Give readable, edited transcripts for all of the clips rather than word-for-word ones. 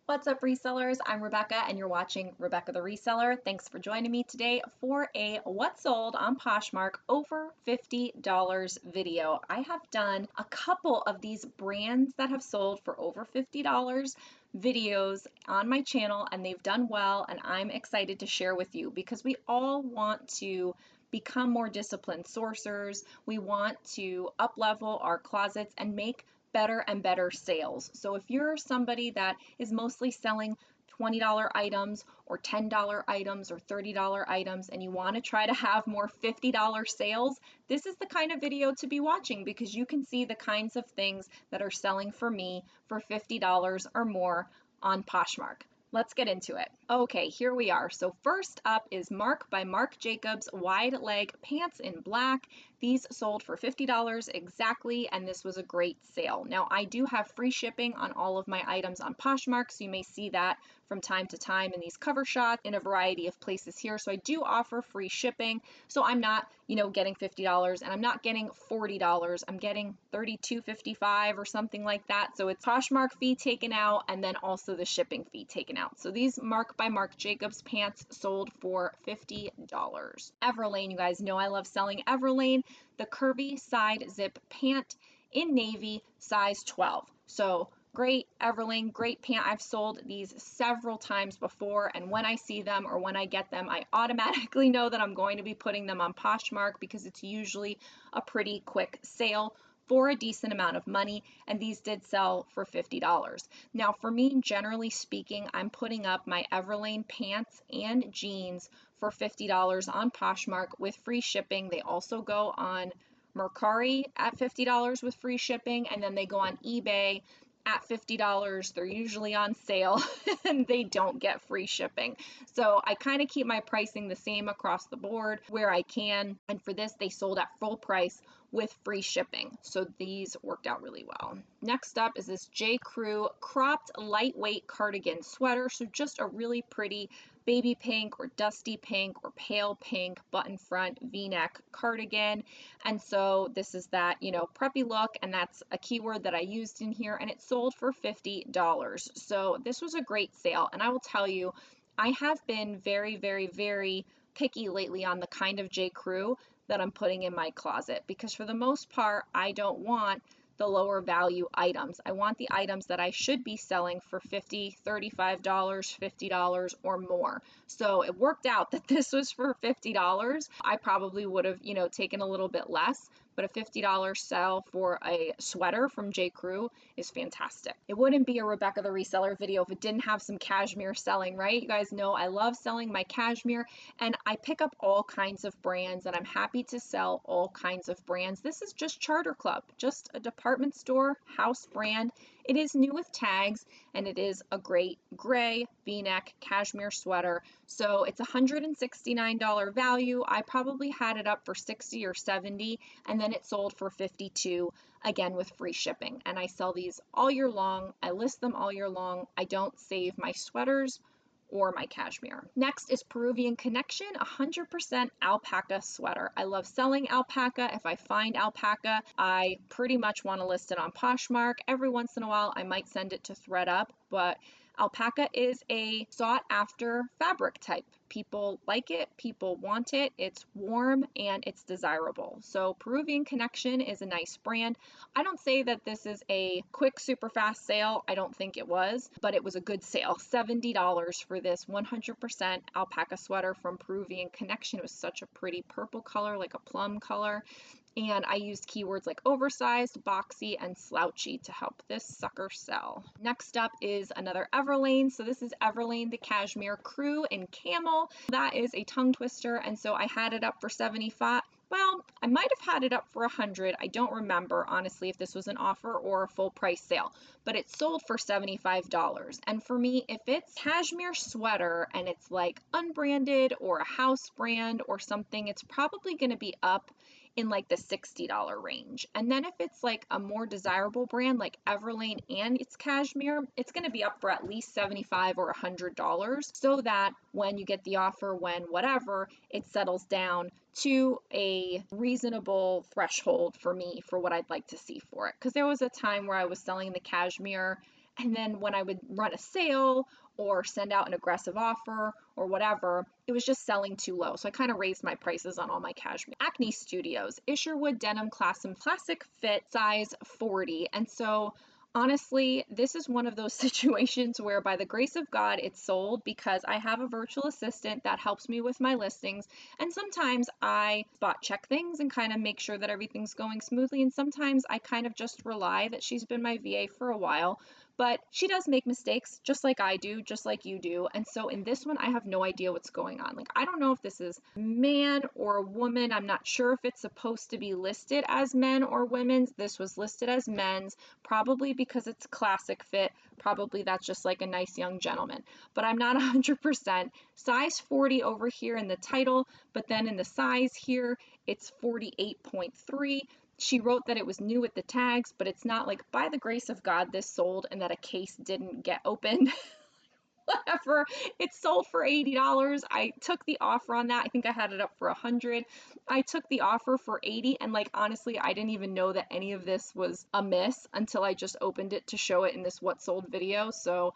What's up, resellers? I'm Rebecca and you're watching Rebecca the Reseller. Thanks for joining me today for a What Sold on Poshmark over $50 video. I have done a couple of these brands that have sold for over $50 videos on my channel, and they've done well, and I'm excited to share with you because we all want to become more disciplined sourcers. We want to up-level our closets and make better and better sales. So if you're somebody that is mostly selling $20 items or $10 items or $30 items and you want to try to have more $50 sales, this is the kind of video to be watching because you can see the kinds of things that are selling for me for $50 or more on Poshmark. Let's get into it. Okay, here we are. So first up is Marc by Marc Jacobs wide leg pants in black. These sold for $50 exactly, and this was a great sale. Now, I do have free shipping on all of my items on Poshmark, so you may see that from time to time in these cover shots in a variety of places here. So I do offer free shipping. So I'm not, getting $50 and I'm not getting $40. I'm getting $32.55 or something like that. So it's Poshmark fee taken out and then also the shipping fee taken out. So these Marc by Marc Jacobs pants sold for $50. Everlane, you guys know I love selling Everlane. The curvy side zip pant in navy, size 12. So great Everlane, great pant. I've sold these several times before, and when I see them or when I get them, I automatically know that I'm going to be putting them on Poshmark because it's usually a pretty quick sale for a decent amount of money, and these did sell for $50. Now for me, generally speaking, I'm putting up my Everlane pants and jeans for $50 on Poshmark with free shipping. They also go on Mercari at $50 with free shipping, and then they go on eBay at $50. They're usually on sale and they don't get free shipping. So I kind of keep my pricing the same across the board where I can. And for this, they sold at full price with free shipping. So these worked out really well. Next up is this J. Crew cropped lightweight cardigan sweater. So just a really pretty baby pink or dusty pink or pale pink button front v-neck cardigan. And so this is that, preppy look, and that's a keyword that I used in here, and it sold for $50. So this was a great sale. And I will tell you, I have been very, very, very picky lately on the kind of J. Crew that I'm putting in my closet because for the most part, I don't want the lower value items. I want the items that I should be selling for $50, $35, $50 or more. So it worked out that this was for $50. I probably would have, taken a little bit less, but a $50 sell for a sweater from J. Crew is fantastic. It wouldn't be a Rebecca the Reseller video if it didn't have some cashmere selling, right? You guys know I love selling my cashmere, and I pick up all kinds of brands, and I'm happy to sell all kinds of brands. This is just Charter Club, just a department store house brand. It is new with tags, and it is a great gray v-neck cashmere sweater. So it's $169 value. I probably had it up for $60 or $70, and then it sold for $52, again with free shipping. And I sell these all year long. I list them all year long. I don't save my sweaters or my cashmere. Next is Peruvian Connection, 100% alpaca sweater. I love selling alpaca. If I find alpaca, I pretty much want to list it on Poshmark. Every once in a while, I might send it to ThreadUp, but alpaca is a sought after fabric type. People like it, people want it, it's warm and it's desirable. So Peruvian Connection is a nice brand. I don't say that this is a quick, super fast sale. I don't think it was, but it was a good sale. $70 for this 100% alpaca sweater from Peruvian Connection. It was such a pretty purple color, like a plum color. And I used keywords like oversized, boxy, and slouchy to help this sucker sell. Next up is another Everlane. So this is Everlane, the Cashmere Crew in camel. That is a tongue twister, and so I had it up for 75. Well, I might have had it up for 100. I don't remember, honestly, if this was an offer or a full price sale, but it sold for $75. And for me, if it's cashmere sweater and it's like unbranded or a house brand or something, it's probably going to be up in like the $60 range. And then if it's like a more desirable brand like Everlane and it's cashmere, it's going to be up for at least $75 or $100 so that when you get the offer, when whatever, it settles down to a reasonable threshold for me for what I'd like to see for it. Because there was a time where I was selling the cashmere And then when I would run a sale or send out an aggressive offer or whatever, it was just selling too low. So I kind of raised my prices on all my cashmere. Acne Studios, Isherwood Denim Classic Fit, size 40. And so honestly, this is one of those situations where by the grace of God, it's sold because I have a virtual assistant that helps me with my listings. And sometimes I spot check things and kind of make sure that everything's going smoothly. And sometimes I kind of just rely that she's been my VA for a while. But she does make mistakes just like I do, just like you do. And so in this one, I have no idea what's going on. Like, I don't know if this is man or a woman. I'm not sure if it's supposed to be listed as men or women's. This was listed as men's, probably because it's classic fit. Probably that's just like a nice young gentleman. But I'm not 100%. Size 40 over here in the title, but then in the size here, it's 48.3. She wrote that it was new with the tags, but it's not like by the grace of God this sold and that a case didn't get opened. Whatever. It sold for $80. I took the offer on that. I think I had it up for $100. I took the offer for $80, and like honestly, I didn't even know that any of this was amiss until I just opened it to show it in this what sold video. So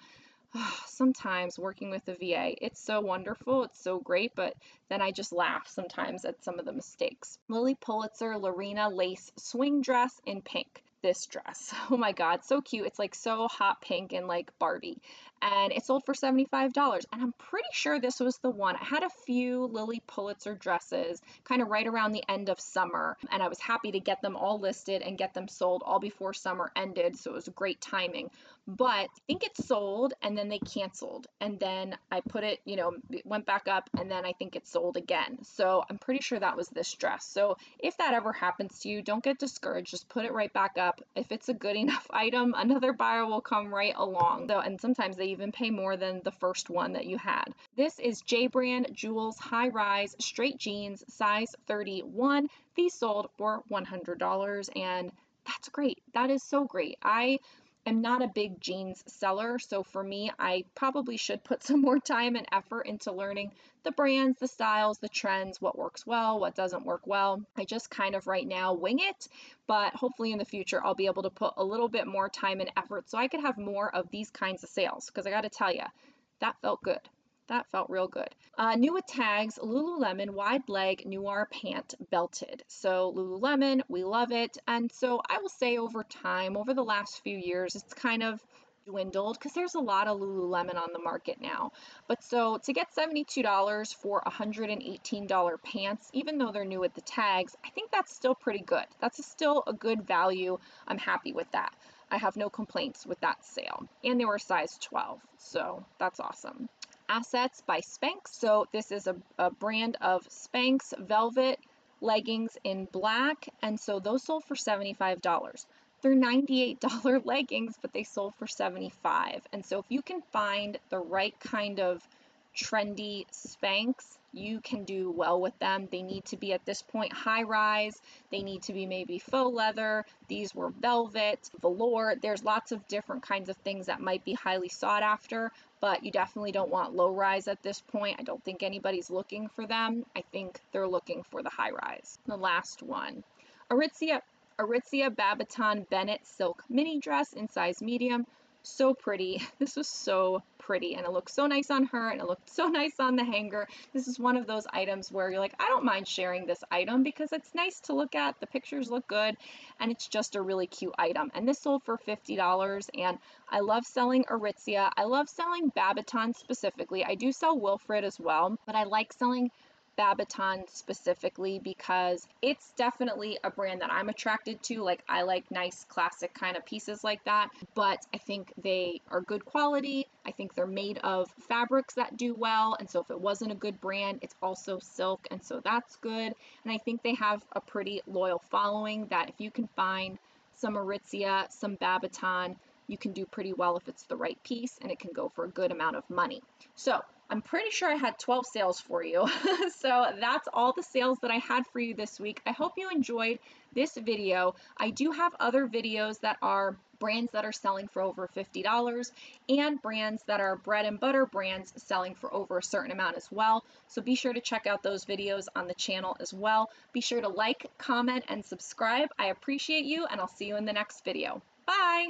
sometimes working with the VA, it's so wonderful, it's so great, but then I just laugh sometimes at some of the mistakes. Lily Pulitzer Lorena lace swing dress in pink. This dress, oh my God, so cute. It's like so hot pink and like Barbie, and it sold for $75. And I'm pretty sure this was the one. I had a few Lily Pulitzer dresses kind of right around the end of summer, and I was happy to get them all listed and get them sold all before summer ended, so it was great timing. But I think it sold and then they canceled, and then I put it, it went back up, and then I think it sold again. So I'm pretty sure that was this dress. So if that ever happens to you, don't get discouraged, just put it right back up. If it's a good enough item, another buyer will come right along. So, and sometimes they even pay more than the first one that you had. This is J Brand Jewels High Rise Straight Jeans, size 31. These sold for $100, and that's great. That is so great. I am not a big jeans seller, so for me, I probably should put some more time and effort into learning the brands, the styles, the trends, what works well, what doesn't work well. I just kind of right now wing it, but hopefully in the future I'll be able to put a little bit more time and effort so I could have more of these kinds of sales, because I got to tell you, that felt good. That felt real good. New with tags, Lululemon wide leg noir pant belted. So Lululemon, we love it. And so I will say over time, over the last few years, it's kind of dwindled because there's a lot of Lululemon on the market now. But so to get $72 for $118 pants, even though they're new with the tags, I think that's still pretty good. That's still a good value. I'm happy with that. I have no complaints with that sale. And they were size 12, so that's awesome. Assets by Spanx. So this is a brand of Spanx velvet leggings in black, and so those sold for $75. They're $98 leggings, but they sold for $75. And so if you can find the right kind of trendy Spanx, you can do well with them. They need to be at this point high rise. They need to be maybe faux leather. These were velvet, velour. There's lots of different kinds of things that might be highly sought after, but you definitely don't want low rise at this point. I don't think anybody's looking for them. I think they're looking for the high rise. The last one, Aritzia Babiton Bennett silk mini dress in size medium. So pretty. This was so pretty, and it looked so nice on her, and it looked so nice on the hanger. This is one of those items where you're like, I don't mind sharing this item because it's nice to look at, the pictures look good, and it's just a really cute item. And this sold for $50, and I love selling Aritzia. I love selling Babiton specifically. I do sell Wilfred as well, but I like selling Babiton specifically because it's definitely a brand that I'm attracted to. Like, I like nice classic kind of pieces like that, but I think they are good quality. I think they're made of fabrics that do well, and so if it wasn't a good brand, it's also silk, and so that's good. And I think they have a pretty loyal following that if you can find some Aritzia, some Babiton, you can do pretty well if it's the right piece, and it can go for a good amount of money. So I'm pretty sure I had 12 sales for you. So that's all the sales that I had for you this week. I hope you enjoyed this video. I do have other videos that are brands that are selling for over $50 and brands that are bread and butter brands selling for over a certain amount as well. So be sure to check out those videos on the channel as well. Be sure to like, comment, and subscribe. I appreciate you, and I'll see you in the next video. Bye!